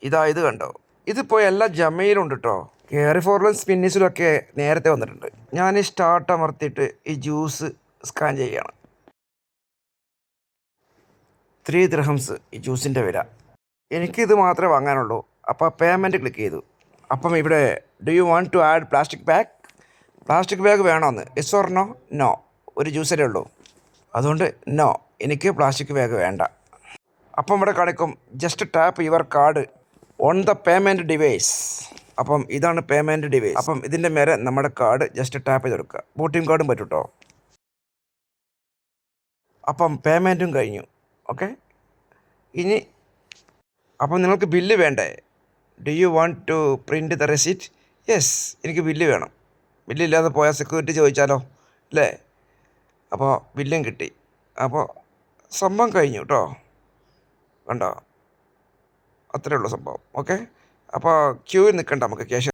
ഇത് കണ്ടോ, ഇതിപ്പോൾ എല്ലാ ജമയിലുണ്ട് കേട്ടോ. കെയറി ഫോറിലും സ്പിന്നീസിലൊക്കെ നേരത്തെ വന്നിട്ടുണ്ട്. ഞാൻ ഈ സ്റ്റാർട്ട് അമർത്തിയിട്ട് ഈ ജ്യൂസ് സ്കാൻ ചെയ്യുകയാണ്. 3 ദിർഹംസ് ഈ ജ്യൂസിൻ്റെ വില. എനിക്കിത് മാത്രമേ വാങ്ങാനുള്ളൂ. അപ്പോൾ പേയ്മെൻറ്റ് ക്ലിക്ക് ചെയ്തു. അപ്പം ഇവിടെ do you want to add plastic bag വേണമെന്ന്. Yes or no? നോ. ഒരു ജ്യൂസല്ലേ ഉള്ളൂ, അതുകൊണ്ട് നോ, എനിക്ക് പ്ലാസ്റ്റിക് ബാഗ് വേണ്ട. അപ്പം ഇവിടെ കാണിക്കും just tap your card on the payment device. അപ്പം ഇതാണ് പേയ്മെൻറ്റ് ഡിവൈസ്. അപ്പം ഇതിൻ്റെ മേലെ നമ്മുടെ കാർഡ് ജസ്റ്റ് ടാപ്പ് ചെയ്തെടുക്കുക. ബോട്ടിംഗ് കാർഡും പറ്റും കേട്ടോ. അപ്പം പേയ്മെൻറ്റും കഴിഞ്ഞു. ഓക്കെ, ഇനി അപ്പം നിങ്ങൾക്ക് ബില്ല് വേണ്ടേ? Do you want to print the receipt? Yes, എനിക്ക് ബില്ല് വേണം. ബില്ലില്ലാതെ പോയാൽ സെക്യൂരിറ്റി ചോദിച്ചാലോ അല്ലേ? അപ്പോൾ ബില്ലും കിട്ടി. അപ്പോൾ സംഭവം കഴിഞ്ഞു കേട്ടോ. കണ്ടോ, അത്രയേ ഉള്ളൂ സംഭവം. ഓക്കെ, അപ്പോൾ ക്യൂവിൽ നിൽക്കണ്ട, നമുക്ക് ക്യാഷ്